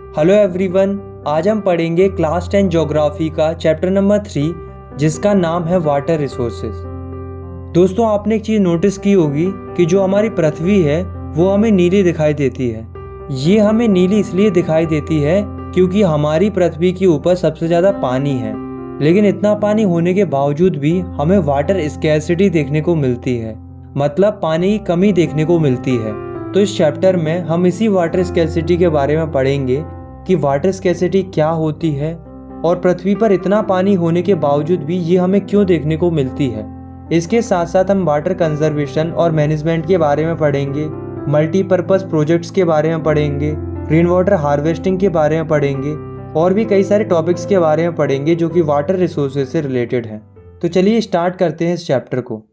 Hello everyone, आज हम पढ़ेंगे क्लास 10 ज्योग्राफी का चैप्टर नंबर 3 जिसका नाम है वाटर रिसोर्सेज। दोस्तों, आपने एक चीज़ नोटिस की होगी कि जो हमारी पृथ्वी है वो हमें नीली दिखाई देती है। ये हमें नीली इसलिए दिखाई देती है क्योंकि हमारी पृथ्वी के ऊपर सबसे ज़्यादा पानी है, लेकिन इतना पानी होने के बावजूद भी हमें वाटर स्कैर्सिटी देखने को मिलती है, मतलब पानी की कमी देखने को मिलती है। तो इस चैप्टर में हम इसी वाटर स्कैर्सिटी के बारे में पढ़ेंगे कि वाटर स्कैर्सिटी क्या होती है और पृथ्वी पर इतना पानी होने के बावजूद भी ये हमें क्यों देखने को मिलती है। इसके साथ साथ हम वाटर कंजर्वेशन और मैनेजमेंट के बारे में पढ़ेंगे, मल्टीपर्पज़ प्रोजेक्ट्स के बारे में पढ़ेंगे, रेन वाटर हार्वेस्टिंग के बारे में पढ़ेंगे और भी कई सारे टॉपिक्स के बारे में पढ़ेंगे जो कि वाटर रिसोर्सेज से रिलेटेड हैं। तो चलिए स्टार्ट करते हैं इस चैप्टर को।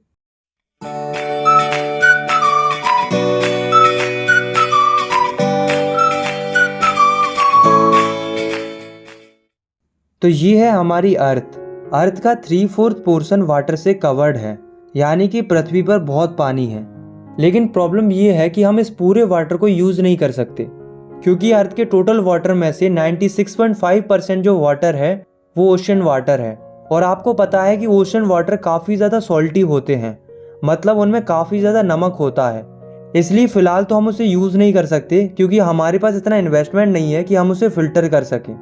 तो ये है हमारी अर्थ का 3/4 पोर्शन वाटर से कवर्ड है, यानी कि पृथ्वी पर बहुत पानी है। लेकिन प्रॉब्लम ये है कि हम इस पूरे वाटर को यूज़ नहीं कर सकते, क्योंकि अर्थ के टोटल वाटर में से 96.5% जो वाटर है वो ओशन वाटर है। और आपको पता है कि ओशन वाटर काफ़ी ज़्यादा सॉल्टी होते हैं, मतलब उनमें काफ़ी ज़्यादा नमक होता है। इसलिए फ़िलहाल तो हम उसे यूज़ नहीं कर सकते, क्योंकि हमारे पास इतना इन्वेस्टमेंट नहीं है कि हम उसे फ़िल्टर कर सकें।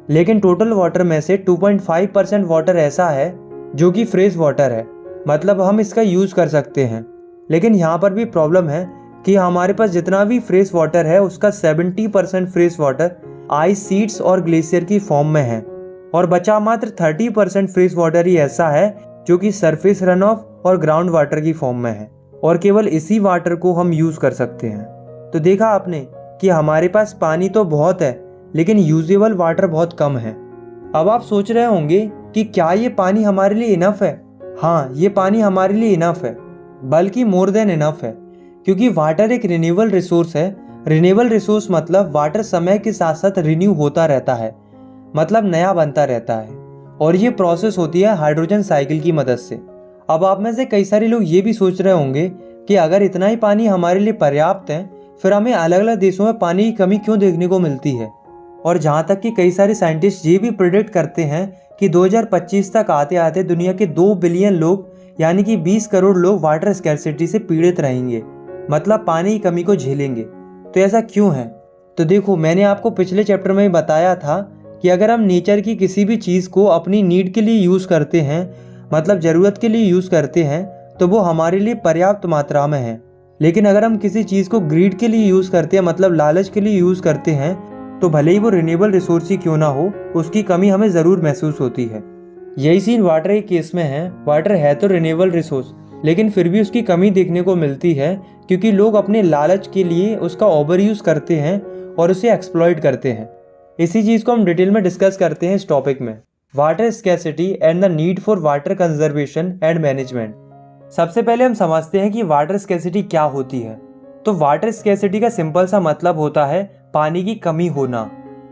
लेकिन टोटल वाटर में से 2.5% वाटर ऐसा है जो कि फ्रेश वाटर है, मतलब हम इसका यूज़ कर सकते हैं। लेकिन यहाँ पर भी प्रॉब्लम है कि हमारे पास जितना भी फ्रेश वाटर है उसका 70% फ्रेश वाटर आइस शीट्स और ग्लेशियर की फॉर्म में है, और बचा मात्र 30% फ्रेश वाटर ही ऐसा है जो कि सरफेस रन ऑफ और ग्राउंड वाटर की फॉर्म में है, और केवल इसी वाटर को हम यूज़ कर सकते हैं। तो देखा आपने कि हमारे पास पानी तो बहुत है लेकिन यूजेबल वाटर बहुत कम है। अब आप सोच रहे होंगे कि क्या ये पानी हमारे लिए इनफ है? हाँ, ये पानी हमारे लिए इनफ है, बल्कि मोर देन इनफ है, क्योंकि वाटर एक रिन्यूएबल रिसोर्स है। रिन्यूएबल रिसोर्स मतलब वाटर समय के साथ साथ रिन्यू होता रहता है, मतलब नया बनता रहता है, और ये प्रोसेस होती है हाइड्रोजन साइकिल की मदद से। अब आप में से कई सारे लोग ये भी सोच रहे होंगे कि अगर इतना ही पानी हमारे लिए पर्याप्त है, फिर हमें अलग अलग देशों में पानी की कमी क्यों देखने को मिलती है। और जहाँ तक कि कई सारे साइंटिस्ट ये भी प्रेडिक्ट करते हैं कि 2025 तक आते आते दुनिया के 2 बिलियन लोग, यानी कि 20 करोड़ लोग वाटर स्कैर्सिटी से पीड़ित रहेंगे, मतलब पानी की कमी को झेलेंगे। तो ऐसा क्यों है? तो देखो, मैंने आपको पिछले चैप्टर में बताया था कि अगर हम नेचर की किसी भी चीज़ को अपनी नीड के लिए यूज़ करते हैं, मतलब ज़रूरत के लिए यूज़ करते हैं, तो वो हमारे लिए पर्याप्त मात्रा में है। लेकिन अगर हम किसी चीज़ को ग्रीड के लिए यूज़ करते हैं, मतलब लालच के लिए यूज़ करते हैं, तो भले ही वो रिन्यूएबल रिसोर्स ही क्यों ना हो, उसकी कमी हमें ज़रूर महसूस होती है। यही सीन वाटर के केस में है। वाटर है तो रिन्यूएबल रिसोर्स, लेकिन फिर भी उसकी कमी देखने को मिलती है, क्योंकि लोग अपने लालच के लिए उसका ओवर यूज़ करते हैं और उसे एक्सप्लॉइट करते हैं। इसी चीज़ को हम डिटेल में डिस्कस करते हैं इस टॉपिक में, water scarcity and the need for water conservation and management. सबसे पहले हम समझते हैं कि वाटर स्कैर्सिटी क्या होती है। तो वाटर स्कैर्सिटी का सिंपल सा मतलब होता है पानी की कमी होना,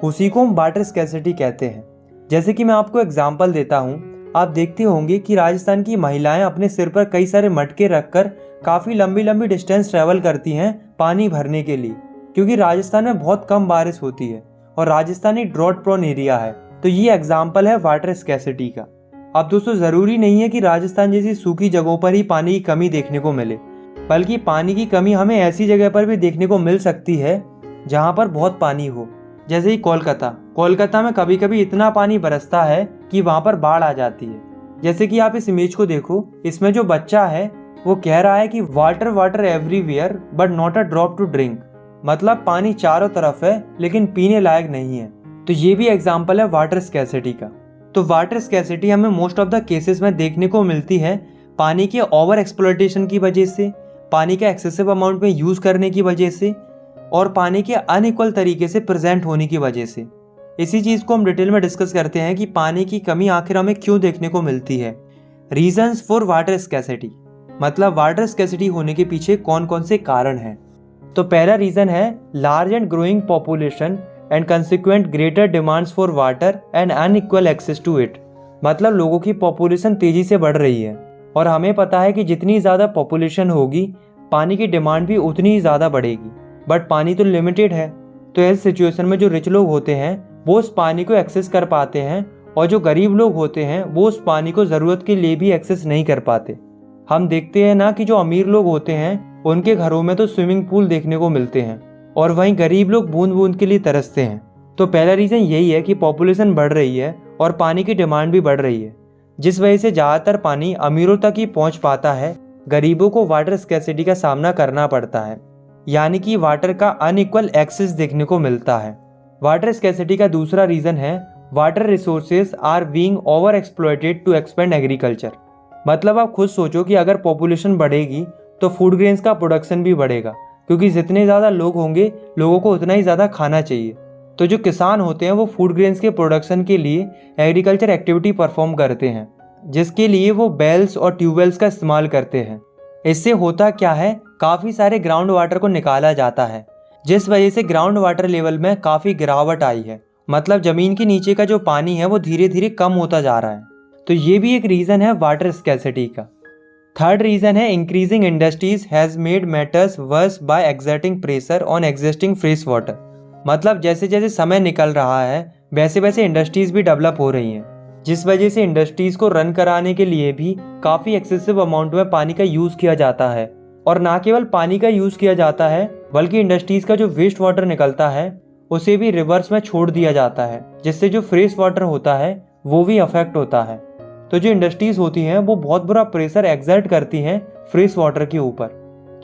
उसी को हम वाटर स्कैर्सिटी कहते हैं। जैसे कि मैं आपको एग्जांपल देता हूँ, आप देखते होंगे कि राजस्थान की महिलाएं अपने सिर पर कई सारे मटके रखकर काफ़ी लंबी लंबी डिस्टेंस ट्रैवल करती हैं पानी भरने के लिए, क्योंकि राजस्थान में बहुत कम बारिश होती है और राजस्थान एक ड्रॉट प्रोन एरिया है। तो ये एग्जाम्पल है वाटर स्कैर्सिटी का। अब दोस्तों, ज़रूरी नहीं है कि राजस्थान जैसी सूखी जगहों पर ही पानी की कमी देखने को मिले, बल्कि पानी की कमी हमें ऐसी जगह पर भी देखने को मिल सकती है जहाँ पर बहुत पानी हो। जैसे ही कोलकाता में कभी कभी इतना पानी बरसता है कि वहाँ पर बाढ़ आ जाती है। जैसे कि आप इस इमेज को देखो, इसमें जो बच्चा है वो कह रहा है कि water water everywhere but not a drop to drink, मतलब पानी चारों तरफ है लेकिन पीने लायक नहीं है। तो ये भी एग्जाम्पल है वाटर स्कैर्सिटी का। तो वाटर स्कैर्सिटी हमें मोस्ट ऑफ द केसेस में देखने को मिलती है पानी के ओवर एक्सप्लॉयटेशन की वजह से, पानी का एक्सेसिव अमाउंट में यूज़ करने की वजह से, और पानी के अनइक्वल तरीके से प्रेजेंट होने की वजह से। इसी चीज़ को हम डिटेल में डिस्कस करते हैं कि पानी की कमी आखिर हमें क्यों देखने को मिलती है। रीजंस फॉर वाटर स्कैर्सिटी, मतलब वाटर स्कैर्सिटी होने के पीछे कौन कौन से कारण हैं। तो पहला रीज़न है large and growing population and consequent greater demands for water and unequal access to it, मतलब लोगों की पॉपुलेशन तेज़ी से बढ़ रही है, और हमें पता है कि जितनी ज़्यादा पॉपुलेशन होगी पानी की डिमांड भी उतनी ही ज़्यादा बढ़ेगी, बट पानी तो लिमिटेड है, तो ऐसी सिचुएशन में जो रिच लोग होते हैं वो उस पानी को एक्सेस कर पाते हैं और जो गरीब लोग होते हैं वो उस पानी को ज़रूरत के लिए भी एक्सेस नहीं कर पाते। हम देखते हैं ना कि जो अमीर लोग होते हैं उनके घरों में तो स्विमिंग पूल देखने को मिलते हैं और वहीं गरीब लोग बूंद बूंद के लिए तरसते हैं। तो पहला रीज़न यही है कि पॉपुलेशन बढ़ रही है और पानी की डिमांड भी बढ़ रही है, जिस वजह से ज़्यादातर पानी अमीरों तक ही पहुंच पाता है, गरीबों को वाटर स्कैर्सिटी का सामना करना पड़ता है, यानी कि वाटर का अनइक्वल एक्सेस देखने को मिलता है। वाटर स्कैर्सिटी का दूसरा रीज़न है water resources are being over exploited to expand agriculture. मतलब आप खुद सोचो कि अगर पॉपुलेशन बढ़ेगी तो फूड ग्रेन्स का प्रोडक्शन भी बढ़ेगा, क्योंकि जितने ज़्यादा लोग होंगे लोगों को उतना ही ज़्यादा खाना चाहिए। तो जो किसान होते हैं वो फूड ग्रेन्स के प्रोडक्शन के लिए एग्रीकल्चर एक्टिविटी परफॉर्म करते हैं, जिसके लिए वो बेल्स और ट्यूबवेल्स का इस्तेमाल करते हैं। इससे होता क्या है, काफ़ी सारे ग्राउंड वाटर को निकाला जाता है, जिस वजह से ग्राउंड वाटर लेवल में काफ़ी गिरावट आई है। मतलब ज़मीन के नीचे का जो पानी है वो धीरे धीरे कम होता जा रहा है। तो ये भी एक रीज़न है वाटर स्कैर्सिटी का। थर्ड रीज़न है increasing industries has made matters worse by exerting pressure on existing fresh water. मतलब जैसे जैसे समय निकल रहा है वैसे वैसे इंडस्ट्रीज़ भी डेवलप हो रही हैं, जिस वजह से इंडस्ट्रीज़ को रन कराने के लिए भी काफ़ी एक्सेसिव अमाउंट में पानी का यूज़ किया जाता है। और ना केवल पानी का यूज़ किया जाता है बल्कि इंडस्ट्रीज़ का जो वेस्ट वाटर निकलता है उसे भी रिवर्स में छोड़ दिया जाता है, जिससे जो फ्रेश वाटर होता है वो भी अफेक्ट होता है। तो जो इंडस्ट्रीज़ होती हैं वो बहुत बुरा प्रेशर एक्सर्ट करती हैं फ्रेश वाटर के ऊपर।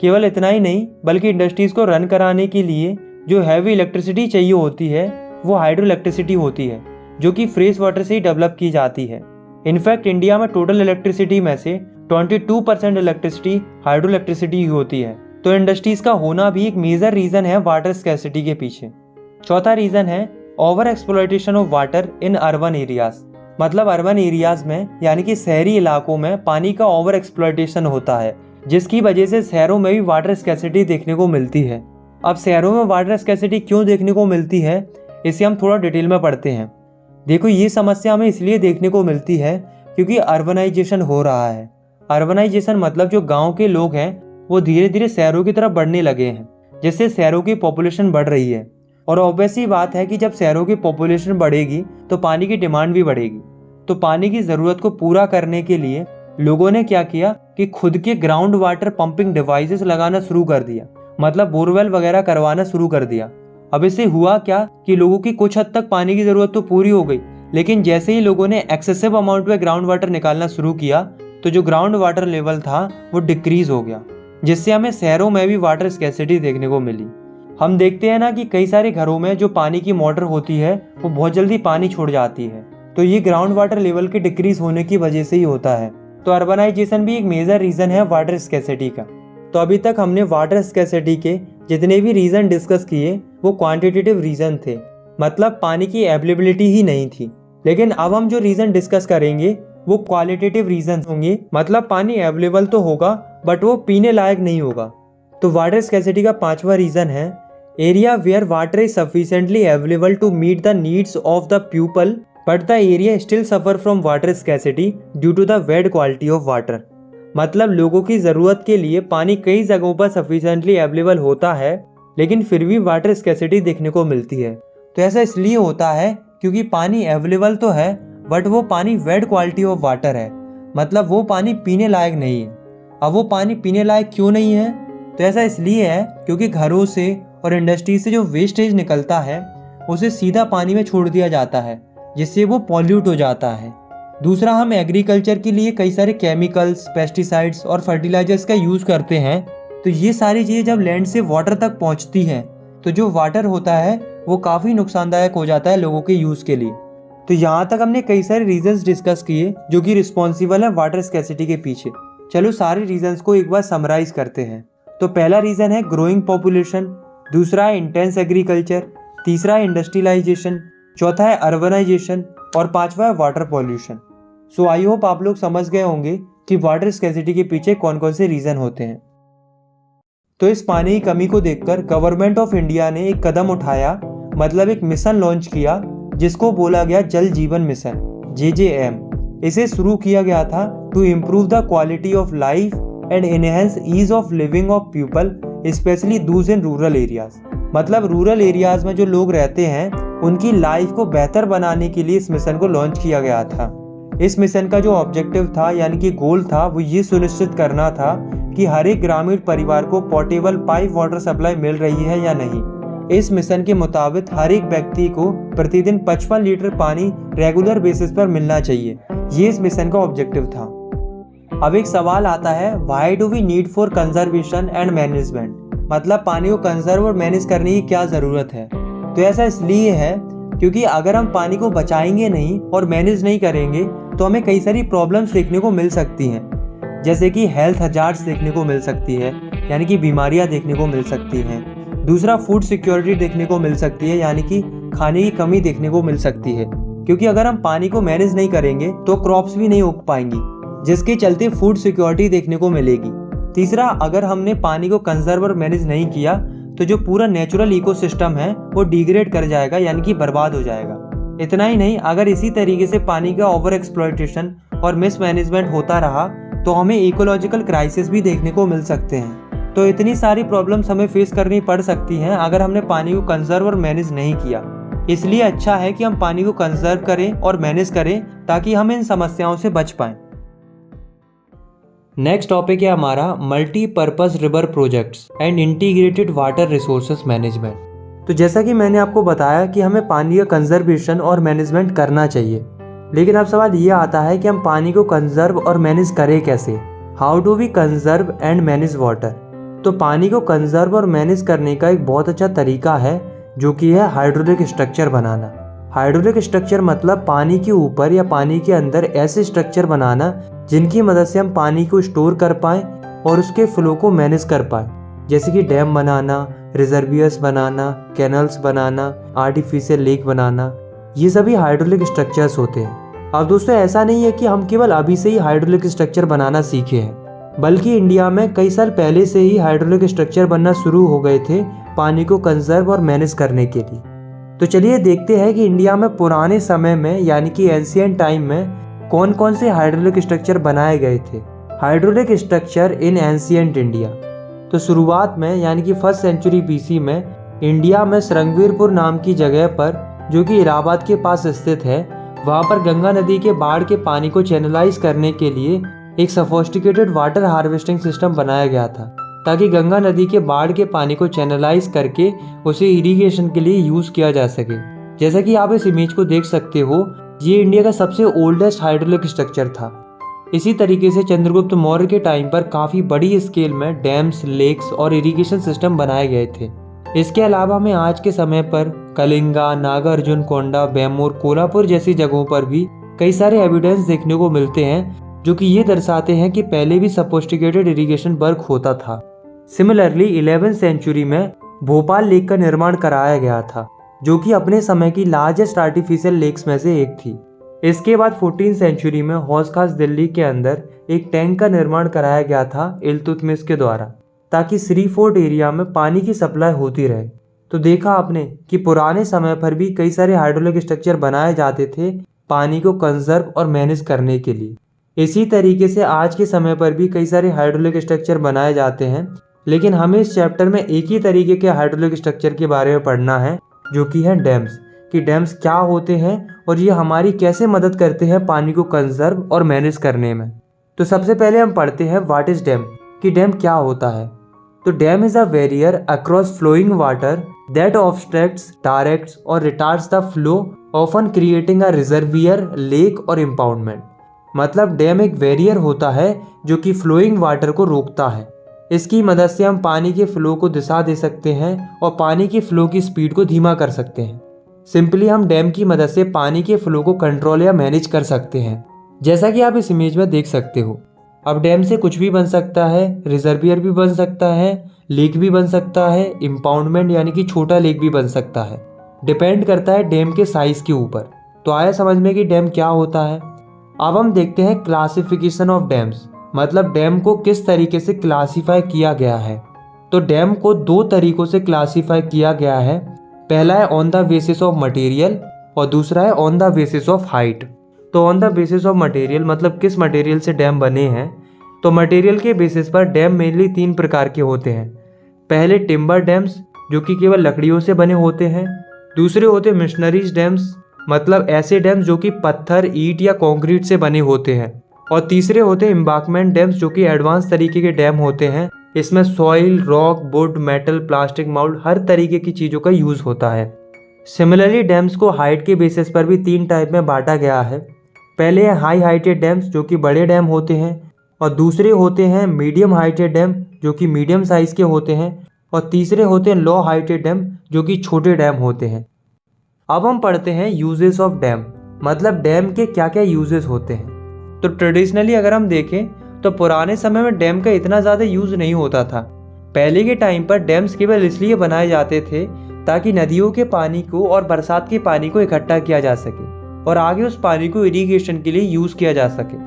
केवल इतना ही नहीं बल्कि इंडस्ट्रीज़ को रन कराने के लिए जो हैवी इलेक्ट्रिसिटी चाहिए होती है वो हाइड्रो इलेक्ट्रिसिटी होती है, जो कि फ्रेश वाटर से ही डेवलप की जाती है। इनफैक्ट इंडिया में टोटल इलेक्ट्रिसिटी में से 22% इलेक्ट्रिसिटी हाइड्रो इलेक्ट्रिसिटी ही होती है। तो इंडस्ट्रीज़ का होना भी एक मेजर रीज़न है वाटर स्कैर्सिटी के पीछे। चौथा रीज़न है over exploitation of water in urban areas. मतलब अर्बन एरियाज में यानी कि शहरी इलाकों में पानी का ओवर एक्सप्लॉइटेशन होता है, जिसकी वजह से शहरों में भी वाटर स्कैर्सिटी देखने को मिलती है। अब शहरों में वाटर स्कैर्सिटी क्यों देखने को मिलती है, इसे हम थोड़ा डिटेल में पढ़ते हैं। देखो, ये समस्या हमें इसलिए देखने को मिलती है क्योंकि अर्बनाइजेशन हो रहा है। अर्बनाइजेशन मतलब जो गाँव के लोग हैं वो धीरे धीरे शहरों की तरफ बढ़ने लगे हैं, जिससे शहरों की पॉपुलेशन बढ़ रही है। और ऑब्वियस ही बात है कि जब शहरों की पॉपुलेशन बढ़ेगी तो पानी की डिमांड भी बढ़ेगी। तो पानी की ज़रूरत को पूरा करने के लिए लोगों ने क्या किया कि खुद के ग्राउंड वाटर पंपिंग डिवाइसेस लगाना शुरू कर दिया, मतलब बोरवेल वगैरह करवाना शुरू कर दिया। अब इससे हुआ क्या कि लोगों की कुछ हद तक पानी की ज़रूरत तो पूरी हो गई, लेकिन जैसे ही लोगों ने एक्सेसिव अमाउंट में ग्राउंड वाटर निकालना शुरू किया तो जो ग्राउंड वाटर लेवल था वो डिक्रीज हो गया, जिससे हमें शहरों में भी वाटर स्कैर्सिटी देखने को मिली। हम देखते हैं ना कि कई सारे घरों में जो पानी की मोटर होती है वो बहुत जल्दी पानी छोड़ जाती है। तो ये ग्राउंड वाटर लेवल के डिक्रीज होने की वजह से ही होता है। तो अर्बनाइजेशन भी एक मेजर रीज़न है वाटर स्कैर्सिटी का। तो अभी तक हमने वाटर स्कैर्सिटी के जितने भी रीज़न डिस्कस किए वो क्वांटिटेटिव रीज़न थे, मतलब पानी की अवेलेबिलिटी ही नहीं थी। लेकिन अब हम जो रीज़न डिस्कस करेंगे वो क्वालिटेटिव रीज़न होंगे, मतलब पानी अवेलेबल तो होगा बट वो पीने लायक नहीं होगा। तो वाटर स्कैर्सिटी का पांचवा रीज़न है area where water is sufficiently available to meet the needs of the people but the area still suffer from water scarcity due to the bad quality of water. मतलब लोगों की ज़रूरत के लिए पानी कई जगहों पर सफिशिएंटली अवेलेबल होता है लेकिन फिर भी वाटर स्कैर्सिटी देखने को मिलती है। तो ऐसा इसलिए होता है क्योंकि पानी अवेलेबल तो है बट वो पानी बैड क्वालिटी ऑफ वाटर है, मतलब वो पानी पीने लायक नहीं है। अब वो पानी पीने लायक क्यों नहीं है, तो ऐसा इसलिए है क्योंकि घरों से और इंडस्ट्री से जो वेस्टेज निकलता है उसे सीधा पानी में छोड़ दिया जाता है, जिससे वो पॉल्यूट हो जाता है। दूसरा, हम एग्रीकल्चर के लिए कई सारे केमिकल्स, पेस्टिसाइड्स और फर्टिलाइजर्स का यूज़ करते हैं। तो ये सारी चीज़ें जब लैंड से वाटर तक पहुँचती हैं तो जो वाटर होता है वो काफ़ी नुकसानदायक हो जाता है लोगों के यूज़ के लिए। तो यहाँ तक हमने कई सारे रीजंस डिस्कस किए जो कि रिस्पॉन्सिबल है वाटर स्कैर्सिटी के पीछे। चलो सारे रीजंस को एक बार समराइज करते हैं। तो पहला रीज़न है ग्रोइंग पॉपुलेशन, दूसरा है इंटेंस एग्रीकल्चर, तीसरा है इंडस्ट्रियलाइजेशन, चौथा है अर्बनाइजेशन और पांचवा है water pollution. So I hope आप लोग समझ गए होंगे कि वाटर स्कैर्सिटी के पीछे कौन कौन से रीज़न होते हैं। तो इस पानी की कमी को देखकर गवर्नमेंट ऑफ इंडिया ने एक कदम उठाया, मतलब एक मिशन लॉन्च किया जिसको बोला गया जल जीवन मिशन JJM। इसे शुरू किया गया था to improve the quality of life and enhance ease of living of people specially those in rural areas. मतलब रूरल एरियाज में जो लोग रहते हैं उनकी लाइफ को बेहतर बनाने के लिए इस मिशन को लॉन्च किया गया था। इस मिशन का जो ऑब्जेक्टिव था यानी कि गोल था वो ये सुनिश्चित करना था कि हर एक ग्रामीण परिवार को पोर्टेबल पाइप वाटर सप्लाई मिल रही है या नहीं। इस मिशन के मुताबिक हर एक व्यक्ति को प्रतिदिन 55 लीटर पानी रेगुलर बेसिस पर मिलना चाहिए। ये इस मिशन का ऑब्जेक्टिव था। अब एक सवाल आता है, why do we need for conservation and management, मतलब पानी को कंजर्व और मैनेज करने की क्या ज़रूरत है। तो ऐसा इसलिए है क्योंकि अगर हम पानी को बचाएंगे नहीं और मैनेज नहीं करेंगे तो हमें कई सारी प्रॉब्लम्स देखने को मिल सकती हैं, जैसे कि हेल्थ हजार्ड्स देखने को मिल सकती है, यानी कि बीमारियां देखने को मिल सकती हैं। दूसरा, फूड सिक्योरिटी देखने को मिल सकती है, यानी कि खाने की कमी देखने को मिल सकती है, क्योंकि अगर हम पानी को मैनेज नहीं करेंगे तो क्रॉप्स भी नहीं उग पाएंगी, जिसके चलते फूड सिक्योरिटी देखने को मिलेगी। तीसरा, अगर हमने पानी को कंजर्व और मैनेज नहीं किया तो जो पूरा नेचुरल इकोसिस्टम है वो डिग्रेड कर जाएगा, यानी कि बर्बाद हो जाएगा। इतना ही नहीं, अगर इसी तरीके से पानी का ओवर एक्सप्लॉयटेशन और मिसमैनेजमेंट होता रहा तो हमें इकोलॉजिकल क्राइसिस भी देखने को मिल सकते हैं। तो इतनी सारी प्रॉब्लम्स हमें फेस करनी पड़ सकती हैं अगर हमने पानी को कंजर्व और मैनेज नहीं किया। इसलिए अच्छा है कि हम पानी को कंजर्व करें और मैनेज करें ताकि हम इन समस्याओं से बच पाएं। नेक्स्ट टॉपिक है हमारा multipurpose river projects and integrated water resources management. तो जैसा कि मैंने आपको बताया कि हमें पानी का कंजर्वेशन और मैनेजमेंट करना चाहिए, लेकिन अब सवाल ये आता है कि हम पानी को कंजर्व और मैनेज करें कैसे। How do we conserve and manage water. तो पानी को कंजर्व और मैनेज करने का एक बहुत अच्छा तरीका है जो कि है हाइड्रोलिक स्ट्रक्चर बनाना। हाइड्रोलिक स्ट्रक्चर मतलब पानी के ऊपर या पानी के अंदर ऐसे स्ट्रक्चर बनाना जिनकी मदद से हम पानी को स्टोर कर पाएं और उसके फ्लो को मैनेज कर पाएं, जैसे कि डैम बनाना, रिजर्वियर्स बनाना, कैनल्स बनाना, आर्टिफिशियल लेक बनाना। ये सभी हाइड्रोलिक स्ट्रक्चर्स होते हैं। अब दोस्तों, ऐसा नहीं है कि हम केवल अभी से ही हाइड्रोलिक स्ट्रक्चर बनाना सीखे हैं, बल्कि इंडिया में कई साल पहले से ही हाइड्रोलिक स्ट्रक्चर बनना शुरू हो गए थे पानी को कंजर्व और मैनेज करने के लिए। तो चलिए देखते हैं कि इंडिया में पुराने समय में यानी कि एंशिएंट टाइम में कौन कौन से हाइड्रोलिक स्ट्रक्चर बनाए गए थे। Hydraulic structure in ancient India. तो शुरुआत में यानी कि 1st सेंचुरी BC में इंडिया में श्रृंगवीरपुर नाम की जगह पर, जो कि इलाहाबाद के पास स्थित है, वहाँ पर गंगा नदी के बाढ़ के पानी को चैनलाइज करने के लिए एक सोफिस्टिकेटेड वाटर हार्वेस्टिंग सिस्टम बनाया गया था, ताकि गंगा नदी के बाढ़ के पानी को चैनलाइज करके उसे इरिगेशन के लिए यूज किया जा सके। जैसा कि आप इस इमेज को देख सकते हो, ये इंडिया का सबसे ओल्डेस्ट हाइड्रोलिक स्ट्रक्चर था। इसी तरीके से चंद्रगुप्त मौर्य के टाइम पर काफी बड़ी स्केल में डैम्स, लेक्स और इरिगेशन सिस्टम बनाए गए थे। इसके अलावा हमें आज के समय पर कलिंगा, नागार्जुन कोंडा, बेमूर, कोल्हापुर जैसी जगहों पर भी कई सारे एविडेंस देखने को मिलते हैं जो कि ये दर्शाते हैं कि पहले भी सोफिस्टिकेटेड इरिगेशन वर्क होता था। सिमिलरली 11th सेंचुरी में भोपाल लेक का निर्माण कराया गया था, जो कि अपने समय की लार्जेस्ट आर्टिफिशियल लेक्स में से एक थी। इसके बाद 14th सेंचुरी में हौज खास दिल्ली के अंदर एक टैंक का निर्माण कराया गया था इल्तुतमिश के द्वारा, ताकि श्री फोर्ट एरिया में पानी की सप्लाई होती रहे। तो देखा आपने कि पुराने समय पर भी कई सारे हाइड्रोलिक स्ट्रक्चर बनाए जाते थे पानी को कंजर्व और मैनेज करने के लिए। इसी तरीके से आज के समय पर भी कई सारे हाइड्रोलिक स्ट्रक्चर बनाए जाते हैं, लेकिन हमें इस चैप्टर में एक ही तरीके के हाइड्रोलिक स्ट्रक्चर के बारे में पढ़ना है, जो कि है डैम्स। कि डैम्स क्या होते हैं और ये हमारी कैसे मदद करते हैं पानी को कंजर्व और मैनेज करने में। तो सबसे पहले हम पढ़ते हैं व्हाट इज डैम, कि डैम क्या होता है। तो dam is a barrier across flowing water that obstructs, directs or retards the flow, often creating a reservoir, lake or impoundment. मतलब डैम एक बैरियर होता है जो कि फ्लोइंग वाटर को रोकता है। इसकी मदद से हम पानी के फ्लो को दिशा दे सकते हैं और पानी की फ्लो की स्पीड को धीमा कर सकते हैं। सिंपली हम डैम की मदद से पानी के फ्लो को कंट्रोल या मैनेज कर सकते हैं, जैसा कि आप इस इमेज में देख सकते हो। अब डैम से कुछ भी बन सकता है, रिजर्वियर भी बन सकता है, लेक भी बन सकता है, इम्पाउंडमेंट यानी कि छोटा लेक भी बन सकता है। डिपेंड करता है डैम के साइज के ऊपर। तो आया समझ में कि डैम क्या होता है। अब हम देखते हैं क्लासिफिकेशन ऑफ डैम्स, मतलब डैम को किस तरीके से क्लासीफाई किया गया है। तो डैम को दो तरीकों से क्लासीफाई किया गया है। पहला है on the basis of material और दूसरा है on the basis of height. तो on the basis of material मतलब किस मटेरियल से डैम बने हैं। तो मटेरियल के बेसिस पर डैम मेनली 3 प्रकार के होते हैं। पहले टिम्बर डैम्स, जो कि केवल लकड़ियों से बने होते हैं। दूसरे होते हैं मिशनरीज डैम्स, मतलब ऐसे डैम्स जो कि पत्थर, ईंट या कंक्रीट से बने होते हैं। और तीसरे होते हैं एम्बांकमेंट डैम्स, जो कि एडवांस तरीके के डैम होते हैं। इसमें soil, rock, wood, metal, plastic, mould हर तरीके की चीज़ों का यूज़ होता है। सिमिलरली डैम्स को हाइट के बेसिस पर भी 3 टाइप में बांटा गया है। पहले है हाई हाइटेड डैम्स, जो कि बड़े डैम होते हैं। और दूसरे होते हैं मीडियम हाइटेड डैम, जो कि मीडियम साइज़ के होते हैं। और तीसरे होते हैं लो हाइटेड डैम, जो कि छोटे डैम होते हैं। अब हम पढ़ते हैं यूजेस ऑफ डैम, मतलब डैम के क्या क्या यूजेस होते हैं। तो ट्रेडिशनली अगर हम देखें तो पुराने समय में डैम का इतना ज़्यादा यूज़ नहीं होता था। पहले के टाइम पर डैम्स केवल इसलिए बनाए जाते थे ताकि नदियों के पानी को और बरसात के पानी को इकट्ठा किया जा सके और आगे उस पानी को इरिगेशन के लिए यूज़ किया जा सके।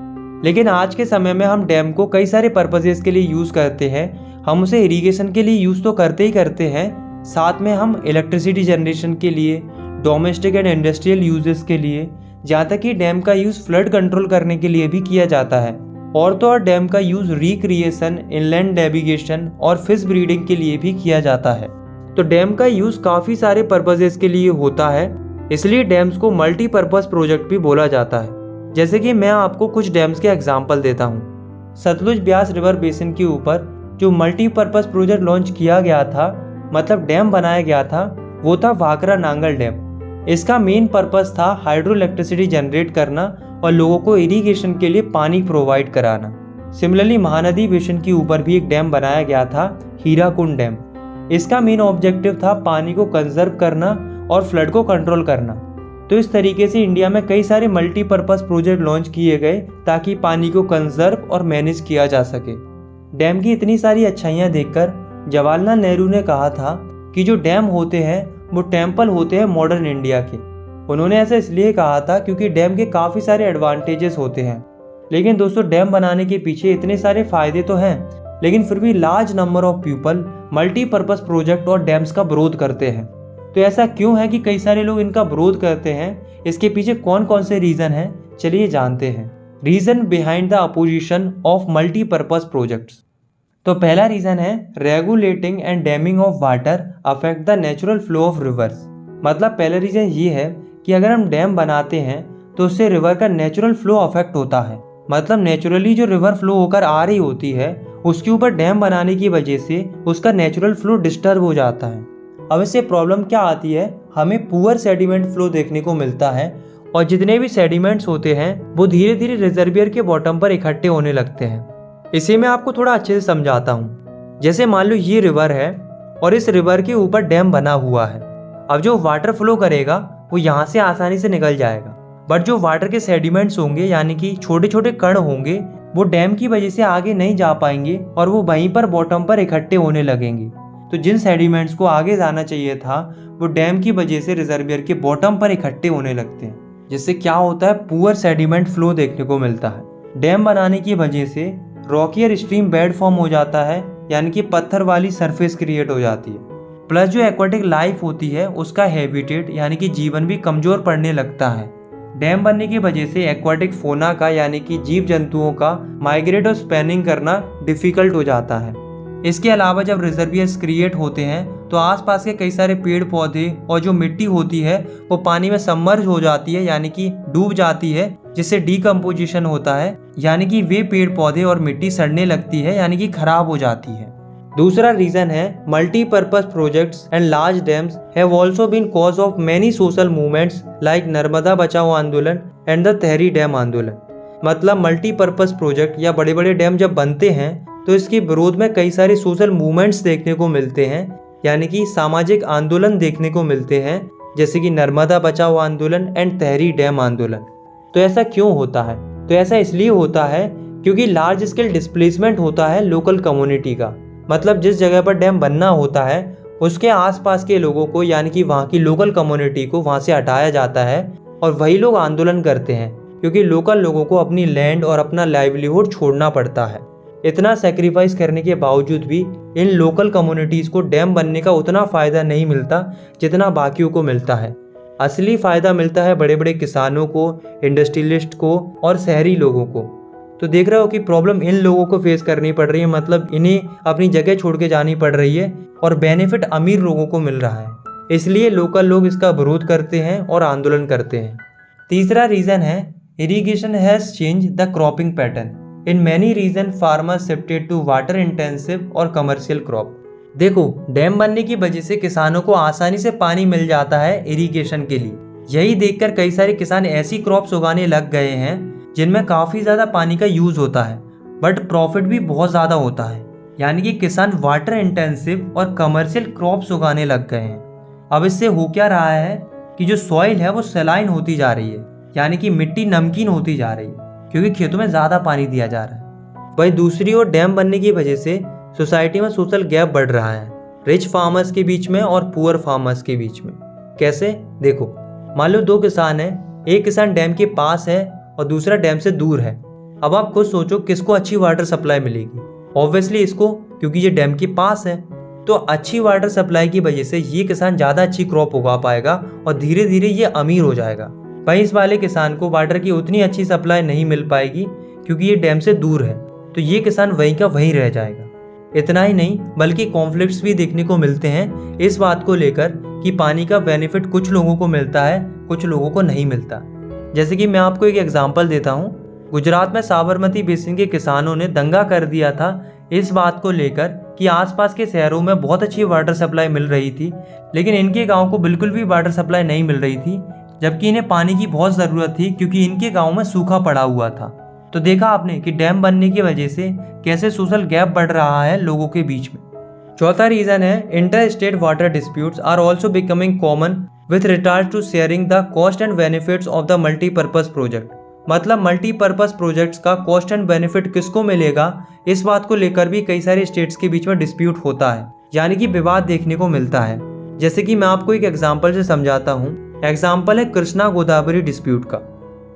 लेकिन आज के समय में हम डैम को कई सारे पर्पजेस के लिए यूज़ करते हैं। हम उसे इरिगेशन के लिए यूज़ तो करते ही करते हैं, साथ में हम इलेक्ट्रिसिटी जनरेशन के लिए, डोमेस्टिक एंड इंडस्ट्रियल यूजेस के लिए, जहाँ तक कि डैम का यूज़ फ्लड कंट्रोल करने के लिए भी किया जाता है। और तो और डैम का यूज़ रिक्रिएशन, इनलैंड नेविगेशन और फिश ब्रीडिंग के लिए भी किया जाता है। तो डैम का यूज़ काफ़ी सारे पर्पजेस के लिए होता है, इसलिए डैम्स को मल्टीपर्पज़ प्रोजेक्ट भी बोला जाता है। जैसे कि मैं आपको कुछ डैम्स के एग्जाम्पल देता हूँ। सतलुज ब्यास रिवर बेसिन के ऊपर जो मल्टीपर्पज़ प्रोजेक्ट लॉन्च किया गया था, मतलब डैम बनाया गया था, वो था भाखरा नांगल डैम। इसका मेन पर्पस था हाइड्रो इलेक्ट्रिसिटी जनरेट करना और लोगों को इरिगेशन के लिए पानी प्रोवाइड कराना। सिमिलरली महानदी बेसिन के ऊपर भी एक डैम बनाया गया था, हीराकुंड डैम। इसका मेन ऑब्जेक्टिव था पानी को कंजर्व करना और फ्लड को कंट्रोल करना। तो इस तरीके से इंडिया में कई सारे मल्टीपर्पज़ प्रोजेक्ट लॉन्च किए गए ताकि पानी को कंजर्व और मैनेज किया जा सके। डैम की इतनी सारी अच्छाइयाँ देखकर जवाहरलाल नेहरू ने कहा था कि जो डैम होते हैं वो टेम्पल होते हैं मॉडर्न इंडिया के। उन्होंने ऐसा इसलिए कहा था क्योंकि डैम के काफ़ी सारे एडवांटेजेस होते हैं। लेकिन दोस्तों, डैम बनाने के पीछे इतने सारे फ़ायदे तो हैं, लेकिन फिर भी large number of people multipurpose project और डैम्स का विरोध करते हैं। तो ऐसा क्यों है कि कई सारे लोग इनका विरोध करते हैं? इसके पीछे कौन कौन से रीज़न हैं, चलिए जानते हैं। Reason behind the opposition of multipurpose projects. तो पहला रीज़न है regulating and damming of water affect the natural flow of reverse. मतलब पहला रीज़न ये है कि अगर हम डैम बनाते हैं तो उससे रिवर का नेचुरल फ्लो अफेक्ट होता है। मतलब नेचुरली जो रिवर फ्लो होकर आ रही होती है, उसके ऊपर डैम बनाने की वजह से उसका नेचुरल फ्लो डिस्टर्ब हो जाता है। अब इससे प्रॉब्लम क्या आती है, हमें पुअर सेडिमेंट फ्लो देखने को मिलता है और जितने भी सेडिमेंट्स होते हैं वो धीरे धीरे रिजर्वियर के बॉटम पर इकट्ठे होने लगते हैं। इसे मैं आपको थोड़ा अच्छे से समझाता हूँ। जैसे मान लो ये रिवर है और इस रिवर के ऊपर डैम बना हुआ है। अब जो वाटर फ्लो करेगा वो यहाँ से आसानी से निकल जाएगा, बट जो वाटर के सेडिमेंट्स होंगे यानी कि छोटे छोटे कण होंगे, वो डैम की वजह से आगे नहीं जा पाएंगे और वो वहीं पर बॉटम पर इकट्ठे होने लगेंगे। तो जिन सेडिमेंट्स को आगे जाना चाहिए था वो डैम की वजह से रिजर्वियर के बॉटम पर इकट्ठे होने लगते हैं, जिससे क्या होता है, पुअर सेडिमेंट फ्लो देखने को मिलता है। डैम बनाने की वजह से रॉकियर स्ट्रीम बेड फॉर्म हो जाता है, यानी कि पत्थर वाली सरफेस क्रिएट हो जाती है। प्लस जो एक्वाटिक लाइफ होती है उसका हैबिटेट यानी कि जीवन भी कमज़ोर पड़ने लगता है। डैम बनने की वजह से एक्वाटिक फोना का यानी कि जीव जंतुओं का माइग्रेट और स्पैनिंग करना डिफ़िकल्ट हो जाता है। इसके अलावा जब रिजर्वियर्स क्रिएट होते हैं तो आसपास के कई सारे पेड़ पौधे और जो मिट्टी होती है वो पानी में सबमर्ज हो जाती है, यानी कि डूब जाती है, जिससे डीकम्पोजिशन होता है, यानी कि वे पेड़ पौधे और मिट्टी सड़ने लगती है, यानी कि खराब हो जाती है। दूसरा रीजन है multipurpose projects and large dams have also been cause of many social movements like Narmada Bachao Andolan and the tehri dam आंदोलन। मतलब मल्टीपर्पज प्रोजेक्ट या बड़े बड़े डैम जब बनते हैं तो इसके विरोध में कई सारे सोशल मूवमेंट्स देखने को मिलते हैं, यानी कि सामाजिक आंदोलन देखने को मिलते हैं, जैसे कि Narmada Bachao Andolan and tehri dam आंदोलन। तो ऐसा क्यों होता है? तो ऐसा इसलिए होता है क्योंकि लार्ज स्केल डिस्प्लेसमेंट होता है लोकल कम्युनिटी का। मतलब जिस जगह पर डैम बनना होता है उसके आसपास के लोगों को, यानी कि वहाँ की लोकल कम्युनिटी को वहाँ से हटाया जाता है और वही लोग आंदोलन करते हैं, क्योंकि लोकल लोगों को अपनी लैंड और अपना लाइवलीहुड छोड़ना पड़ता है। इतना सेक्रीफाइस करने के बावजूद भी इन लोकल कम्युनिटीज़ को डैम बनने का उतना फ़ायदा नहीं मिलता जितना बाकियों को मिलता है। असली फ़ायदा मिलता है बड़े बड़े किसानों को, इंडस्ट्रियलिस्ट को और शहरी लोगों को। तो देख रहे हो कि प्रॉब्लम इन लोगों को फेस करनी पड़ रही है, मतलब इन्हें अपनी जगह छोड़ के जानी पड़ रही है और बेनिफिट अमीर लोगों को मिल रहा है। इसलिए लोकल लोग इसका विरोध करते हैं और आंदोलन करते हैं। तीसरा रीज़न है irrigation has change the cropping pattern. In many region farmers shifted to water intensive और कमर्शियल क्रॉप। देखो, डैम बनने की वजह से किसानों को आसानी से पानी मिल जाता है इरिगेशन के लिए। यही देखकर कई सारे किसान ऐसी क्रॉप्स उगाने लग गए हैं जिनमें काफ़ी ज़्यादा पानी का यूज़ होता है बट प्रॉफिट भी बहुत ज़्यादा होता है। यानी कि किसान वाटर इंटेंसिव और कमर्शियल क्रॉप्स उगाने लग गए हैं। अब इससे हो क्या रहा है कि जो सॉइल है वो सलाइन होती जा रही है, यानी कि मिट्टी नमकीन होती जा रही है क्योंकि खेतों में ज़्यादा पानी दिया जा रहा है। वहीं दूसरी ओर डैम बनने की वजह से सोसाइटी में सोशल गैप बढ़ रहा है, रिच फार्मर्स के बीच में और पुअर फार्मर्स के बीच में। कैसे? देखो, मान लो दो किसान हैं, एक किसान डैम के पास है और दूसरा डैम से दूर है। अब आप खुद सोचो किसको अच्छी वाटर सप्लाई मिलेगी? ऑब्वियसली इसको, क्योंकि ये डैम के पास है। तो अच्छी वाटर सप्लाई की वजह से ये किसान ज़्यादा अच्छी क्रॉप उगा पाएगा और धीरे धीरे ये अमीर हो जाएगा। वहीं इस वाले किसान को वाटर की उतनी अच्छी सप्लाई नहीं मिल पाएगी क्योंकि ये डैम से दूर है, तो ये किसान वहीं का वहीं रह जाएगा। इतना ही नहीं बल्कि कॉन्फ्लिक्ट्स भी देखने को मिलते हैं इस बात को लेकर कि पानी का बेनिफिट कुछ लोगों को मिलता है, कुछ लोगों को नहीं मिलता। जैसे कि मैं आपको एक एग्जांपल देता हूँ। गुजरात में साबरमती बेसिन के किसानों ने दंगा कर दिया था इस बात को लेकर कि आसपास के शहरों में बहुत अच्छी वाटर सप्लाई मिल रही थी, लेकिन इनके गांव को बिल्कुल भी वाटर सप्लाई नहीं मिल रही थी, जबकि इन्हें पानी की बहुत ज़रूरत थी क्योंकि इनके गांव में सूखा पड़ा हुआ था। तो देखा आपने कि डैम बनने की वजह से कैसे सोशल गैप बढ़ रहा है लोगों के बीच में। चौथा रीज़न है inter state water disputes are also becoming common with regard to sharing the cost and benefits of the multipurpose project. मतलब मल्टीपर्पज प्रोजेक्ट्स का कॉस्ट एंड बेनिफिट किसको मिलेगा, इस बात को लेकर भी कई सारे स्टेट्स के बीच में डिस्प्यूट होता है, यानी कि विवाद देखने को मिलता है। जैसे कि मैं आपको एक एग्जाम्पल से समझाता हूँ। एग्जाम्पल है कृष्णा गोदावरी डिस्प्यूट का।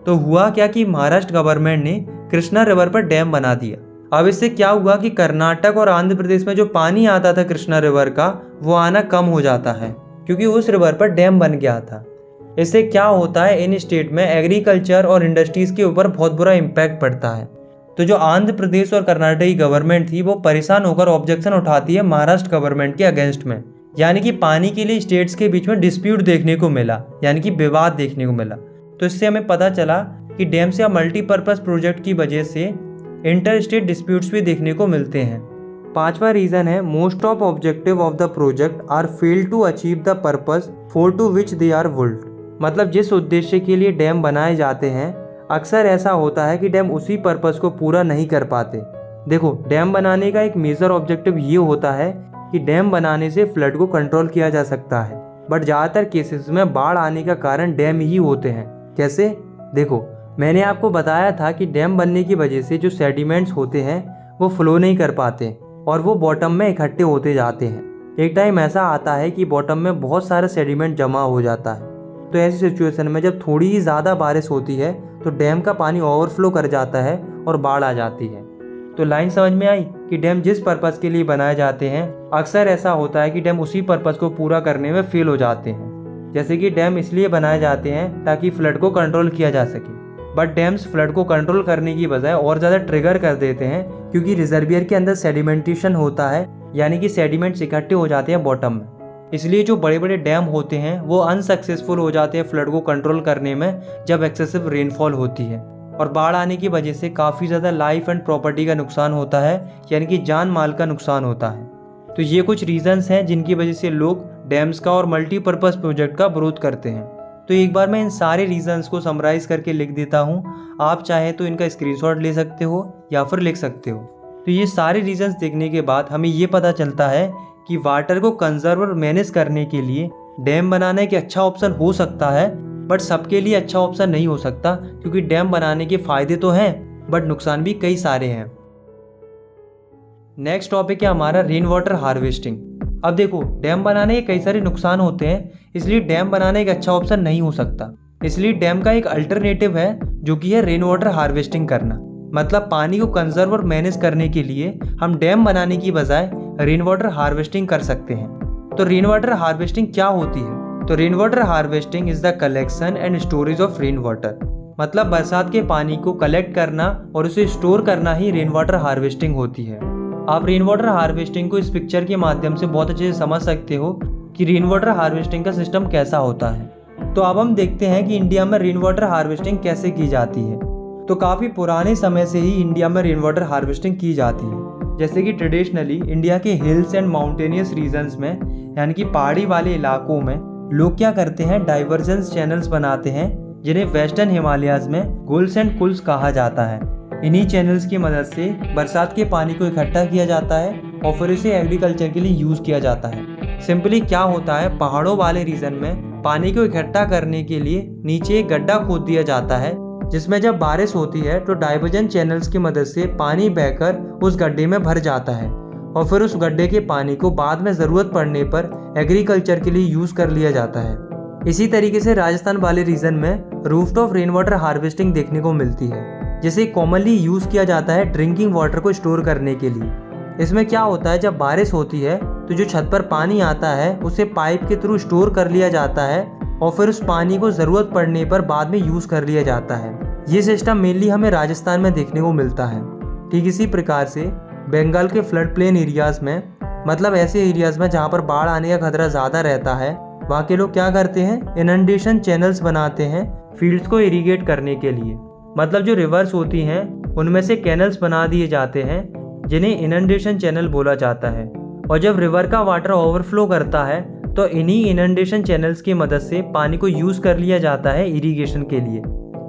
तो हुआ क्या कि महाराष्ट्र गवर्नमेंट ने कृष्णा रिवर पर डैम बना दिया। अब इससे क्या हुआ कि कर्नाटक और आंध्र प्रदेश में जो पानी आता था कृष्णा रिवर का, वो आना कम हो जाता है क्योंकि उस रिवर पर डैम बन गया था। इससे क्या होता है, इन स्टेट में एग्रीकल्चर और इंडस्ट्रीज के ऊपर बहुत बुरा इम्पैक्ट पड़ता है। तो जो आंध्र प्रदेश और कर्नाटक की गवर्नमेंट थी वो परेशान होकर ऑब्जेक्शन उठाती है महाराष्ट्र गवर्नमेंट के अगेंस्ट में। यानी कि पानी के लिए स्टेट्स के बीच में डिस्प्यूट देखने को मिला, यानी कि विवाद देखने को मिला। तो इससे हमें पता चला कि डैम या मल्टीपर्पज प्रोजेक्ट की वजह से इंटर स्टेट डिस्प्यूट्स भी देखने को मिलते हैं। पांचवा रीज़न है most of objective of the project are fail to achieve the purpose for to which they are build. मतलब जिस उद्देश्य के लिए डैम बनाए जाते हैं अक्सर ऐसा होता है कि डैम उसी पर्पस को पूरा नहीं कर पाते। देखो, डैम बनाने का एक मेजर ऑब्जेक्टिव ये होता है कि डैम बनाने से फ्लड को कंट्रोल किया जा सकता है, बट ज़्यादातर केसेस में बाढ़ आने का कारण डैम ही होते हैं। कैसे? देखो, मैंने आपको बताया था कि डैम बनने की वजह से जो सेडिमेंट्स होते हैं वो फ्लो नहीं कर पाते और वो बॉटम में इकट्ठे होते जाते हैं। एक टाइम ऐसा आता है कि बॉटम में बहुत सारा सेडिमेंट जमा हो जाता है। तो ऐसी सिचुएशन में जब थोड़ी ही ज़्यादा बारिश होती है तो डैम का पानी ओवरफ्लो कर जाता है और बाढ़ आ जाती है। तो लाइन समझ में आई कि डैम जिस पर्पज़ के लिए बनाए जाते हैं अक्सर ऐसा होता है कि डैम उसी पर्पज़ को पूरा करने में फेल हो जाते हैं। जैसे कि डैम इसलिए बनाए जाते हैं ताकि फ्लड को कंट्रोल किया जा सके, बट डैम्स फ्लड को कंट्रोल करने की बजाय और ज़्यादा ट्रिगर कर देते हैं क्योंकि रिजर्वियर के अंदर सेडिमेंटेशन होता है, यानी कि सेडिमेंट्स इकट्ठे हो जाते हैं बॉटम में। इसलिए जो बड़े बड़े डैम होते हैं वो अनसक्सेसफुल हो जाते हैं फ्लड को कंट्रोल करने में जब एक्सेसिव रेनफॉल होती है, और बाढ़ आने की वजह से काफ़ी ज़्यादा लाइफ एंड प्रॉपर्टी का नुकसान होता है, यानी कि जान माल का नुकसान होता है। तो ये कुछ रीजंस हैं जिनकी वजह से लोग डैम्स का और मल्टीपर्पज़ प्रोजेक्ट का विरोध करते हैं। तो एक बार मैं इन सारे रीजंस को समराइज़ करके लिख देता हूँ, आप चाहे तो इनका स्क्रीनशॉट ले सकते हो या फिर लिख सकते हो। तो ये सारे रीजंस देखने के बाद हमें ये पता चलता है कि वाटर को कंजर्व और मैनेज करने के लिए डैम बनाना एक अच्छा ऑप्शन हो सकता है, बट सबके लिए अच्छा ऑप्शन नहीं हो सकता क्योंकि डैम बनाने के फ़ायदे तो हैं बट नुकसान भी कई सारे हैं। नेक्स्ट टॉपिक है हमारा रेन वाटर हार्वेस्टिंग। अब देखो, डैम बनाने के कई सारे नुकसान होते हैं, इसलिए डैम बनाना एक अच्छा ऑप्शन नहीं हो सकता। इसलिए डैम का एक अल्टरनेटिव है जो कि है रेन वाटर हार्वेस्टिंग करना। मतलब पानी को कंजर्व और मैनेज करने के लिए हम डैम बनाने की बजाय रेन वाटर हार्वेस्टिंग कर सकते हैं। तो रेन वाटर हार्वेस्टिंग क्या होती है? तो rain water harvesting is the collection and storage of rain water. मतलब बरसात के पानी को कलेक्ट करना और उसे स्टोर करना ही रेन वाटर हार्वेस्टिंग होती है। आप रेन वाटर हार्वेस्टिंग को इस पिक्चर के माध्यम से बहुत अच्छे से समझ सकते हो कि रेन वाटर हार्वेस्टिंग का सिस्टम कैसा होता है। तो अब हम देखते हैं कि इंडिया में रेन वाटर हार्वेस्टिंग कैसे की जाती है। तो काफ़ी पुराने समय से ही इंडिया में रेन वाटर हार्वेस्टिंग की जाती है। जैसे कि ट्रेडिशनली इंडिया के हिल्स एंड माउंटेनियस रीजन्स में, यानी कि पहाड़ी वाले इलाकों में लोग क्या करते हैं, डाइवर्जेंस चैनल्स बनाते हैं जिन्हें वेस्टर्न हिमालयाज में गुल्स एंड कुल्स कहा जाता है। इन्हीं चैनल्स की मदद से बरसात के पानी को इकट्ठा किया जाता है और फिर इसे एग्रीकल्चर के लिए यूज़ किया जाता है। सिंपली क्या होता है, पहाड़ों वाले रीजन में पानी को इकट्ठा करने के लिए नीचे एक गड्ढा खोद दिया जाता है, जिसमें जब बारिश होती है तो डाइवर्जन चैनल्स की मदद से पानी बहकर उस गड्ढे में भर जाता है और फिर उस गड्ढे के पानी को बाद में ज़रूरत पड़ने पर एग्रीकल्चर के लिए यूज़ कर लिया जाता है। इसी तरीके से राजस्थान वाले रीजन में रूफटॉप रेन वाटर हार्वेस्टिंग देखने को मिलती है, जिसे कॉमनली यूज़ किया जाता है ड्रिंकिंग वाटर को स्टोर करने के लिए। इसमें क्या होता है, जब बारिश होती है तो जो छत पर पानी आता है उसे पाइप के थ्रू स्टोर कर लिया जाता है और फिर उस पानी को ज़रूरत पड़ने पर बाद में यूज़ कर लिया जाता है। ये सिस्टम मेनली हमें राजस्थान में देखने को मिलता है। ठीक इसी प्रकार से बंगाल के फ्लड प्लेन एरियाज़ में, मतलब ऐसे एरियाज़ में जहाँ पर बाढ़ आने का खतरा ज़्यादा रहता है, वहाँ के लोग क्या करते हैं, इनंडेशन चैनल्स बनाते हैं फील्ड्स को इरिगेट करने के लिए। मतलब जो रिवर्स होती हैं उनमें से कैनल्स बना दिए जाते हैं जिन्हें इनंडेशन चैनल बोला जाता है। और जब रिवर का वाटर ओवरफ्लो करता है तो इन्हीं इनंडेशन चैनल्स की मदद से पानी को यूज़ कर लिया जाता है इरिगेशन के लिए।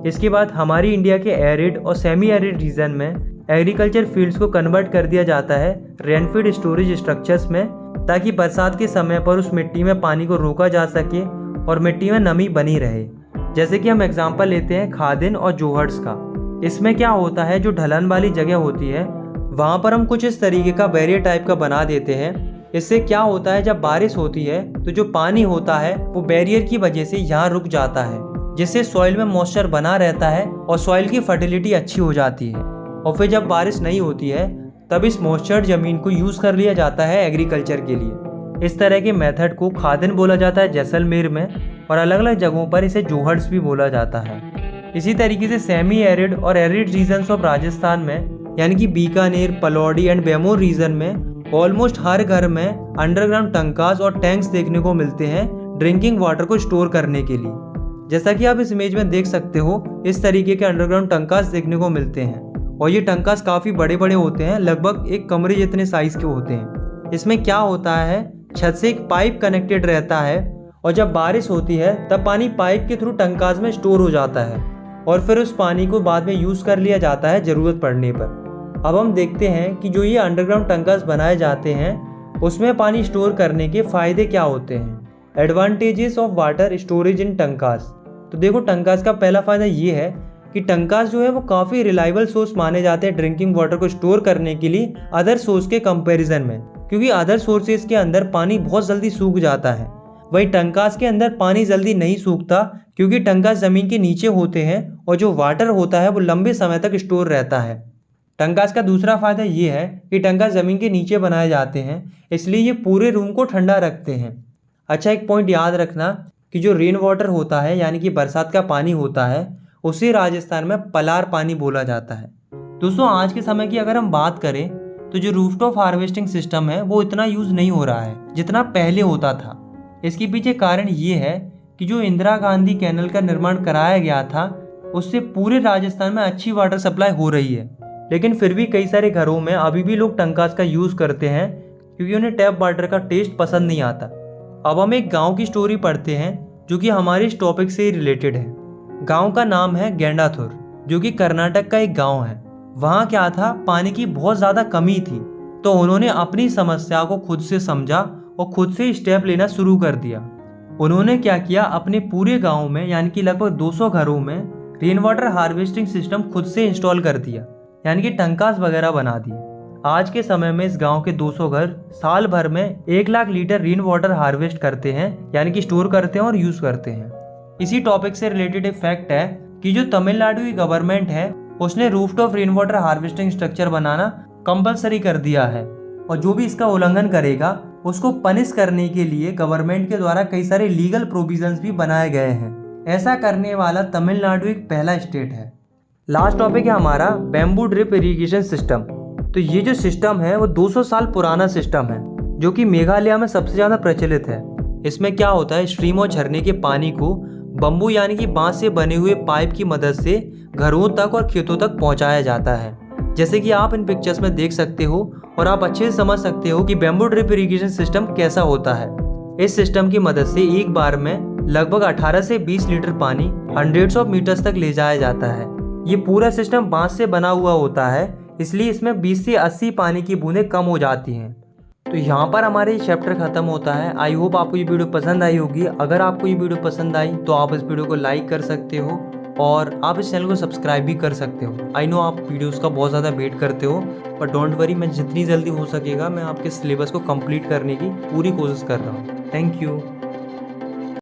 इसके बाद हमारी इंडिया के एरिड और सेमी एरिड रीजन में एग्रीकल्चर फील्ड्स को कन्वर्ट कर दिया जाता है रेनफीड स्टोरेज स्ट्रक्चर्स में, ताकि बरसात के समय पर उस मिट्टी में पानी को रोका जा सके और मिट्टी में नमी बनी रहे। जैसे कि हम एग्जांपल लेते हैं खादिन और जोहर्ट्स का। इसमें क्या होता है, जो ढलान वाली जगह होती है वहाँ पर हम कुछ इस तरीके का बैरियर टाइप का बना देते हैं। इससे क्या होता है, जब बारिश होती है तो जो पानी होता है वो बैरियर की वजह से यहाँ रुक जाता है, जिससे सॉइल में मॉइस्चर बना रहता है और सॉइल की फर्टिलिटी अच्छी हो जाती है। और फिर जब बारिश नहीं होती है तब इस मॉइस्चर ज़मीन को यूज़ कर लिया जाता है एग्रीकल्चर के लिए। इस तरह के मेथड को खादिन बोला जाता है जैसलमेर में, और अलग अलग जगहों पर इसे जोहर्ट्स भी बोला जाता है। इसी तरीके से सेमी एरिड और एरिड रीजन्स ऑफ राजस्थान में, यानी कि बीकानेर, पलौड़ी एंड बेमोर रीजन में ऑलमोस्ट हर घर में अंडरग्राउंड टंकास और टैंक्स देखने को मिलते हैं ड्रिंकिंग वाटर को स्टोर करने के लिए। जैसा कि आप इस इमेज में देख सकते हो, इस तरीके के अंडरग्राउंड टंकास देखने को मिलते हैं और ये टंकास काफ़ी बड़े बड़े होते हैं, लगभग एक कमरे जितने साइज के होते हैं। इसमें क्या होता है, छत से एक पाइप कनेक्टेड रहता है और जब बारिश होती है तब पानी पाइप के थ्रू टंकास में स्टोर हो जाता है और फिर उस पानी को बाद में यूज़ कर लिया जाता है ज़रूरत पड़ने पर। अब हम देखते हैं कि जो ये अंडरग्राउंड टंकास बनाए जाते हैं उसमें पानी स्टोर करने के फ़ायदे क्या होते हैं। Advantages of water storage in टंकास। तो देखो, टंकास का पहला फ़ायदा ये है कि टंकास जो है वो काफ़ी रिलायबल सोर्स माने जाते हैं ड्रिंकिंग वाटर को स्टोर करने के लिए अदर सोर्स के कंपैरिजन में, क्योंकि अदर सोर्सेज के अंदर पानी बहुत जल्दी सूख जाता है, वही टंकास के अंदर पानी जल्दी नहीं सूखता, क्योंकि टंकास ज़मीन के नीचे होते हैं और जो वाटर होता है वो लंबे समय तक स्टोर रहता है। टंकास का दूसरा फ़ायदा ये है कि टंकास ज़मीन के नीचे बनाए जाते हैं, इसलिए ये पूरे रूम को ठंडा रखते हैं। अच्छा, एक पॉइंट याद रखना कि जो रेन वाटर होता है, यानी कि बरसात का पानी होता है, उसे राजस्थान में पलार पानी बोला जाता है। दोस्तों, आज के समय की अगर हम बात करें तो जो रूफटॉप हार्वेस्टिंग सिस्टम है वो इतना यूज़ नहीं हो रहा है जितना पहले होता था। इसके पीछे कारण ये है कि जो इंदिरा गांधी कैनल का निर्माण कराया गया था उससे पूरे राजस्थान में अच्छी वाटर सप्लाई हो रही है, लेकिन फिर भी कई सारे घरों में अभी भी लोग टंकास का यूज़ करते हैं क्योंकि उन्हें टैप वाटर का टेस्ट पसंद नहीं आता। अब हम एक गाँव की स्टोरी पढ़ते हैं जो कि हमारे इस टॉपिक से ही रिलेटेड है। गांव का नाम है गेंडाथुर, जो कि कर्नाटक का एक गांव है। वहाँ क्या था, पानी की बहुत ज़्यादा कमी थी, तो उन्होंने अपनी समस्या को खुद से समझा और खुद से स्टेप लेना शुरू कर दिया। उन्होंने क्या किया, अपने पूरे गांव में यानी कि लगभग 200 घरों में रेन वाटर हार्वेस्टिंग सिस्टम खुद से इंस्टॉल कर दिया, यानी कि टंकास वगैरह बना दिए। आज के समय में इस गांव के 200 घर साल भर में 1 lakh litre rain water harvest करते हैं, यानी कि स्टोर करते हैं और यूज़ करते हैं। इसी टॉपिक से रिलेटेड एक फैक्ट है कि जो तमिलनाडु की गवर्नमेंट है उसने rooftop rain water harvesting structure बनाना कंपलसरी कर दिया है, और जो भी इसका उल्लंघन करेगा उसको पनिश करने के लिए गवर्नमेंट के द्वारा कई सारे लीगल प्रोविजंस भी बनाए गए हैं। ऐसा करने वाला तमिलनाडु एक पहला स्टेट है। लास्ट टॉपिक है हमारा बैम्बू ड्रिप इरिगेशन सिस्टम। तो ये जो सिस्टम है वो 200 साल पुराना सिस्टम है जो कि मेघालय में सबसे ज़्यादा प्रचलित है। इसमें क्या होता है, स्ट्रीम और झरने के पानी को बम्बू यानी कि बांस से बने हुए पाइप की मदद से घरों तक और खेतों तक पहुंचाया जाता है, जैसे कि आप इन पिक्चर्स में देख सकते हो। और आप अच्छे से समझ सकते हो कि बैम्बू ड्रिप इरिगेशन सिस्टम कैसा होता है। इस सिस्टम की मदद से एक बार में लगभग 18 से 20 लीटर पानी हंड्रेड्स ऑफ मीटर्स तक ले जाया जाता है। ये पूरा सिस्टम बांस से बना हुआ होता है, इसलिए इसमें 20 से 80 पानी की बूंदें कम हो जाती हैं। तो यहाँ पर हमारे चैप्टर खत्म होता है। आई होप आपको ये वीडियो पसंद आई होगी। अगर आपको ये वीडियो पसंद आई तो आप इस वीडियो को लाइक कर सकते हो और आप इस चैनल को सब्सक्राइब भी कर सकते हो। आई नो आप वीडियोस का बहुत ज़्यादा वेट करते हो, पर डोंट वरी, मैं जितनी जल्दी हो सकेगा मैं आपके सिलेबस को कंप्लीट करने की पूरी कोशिश कर रहा हूँ। Thank you.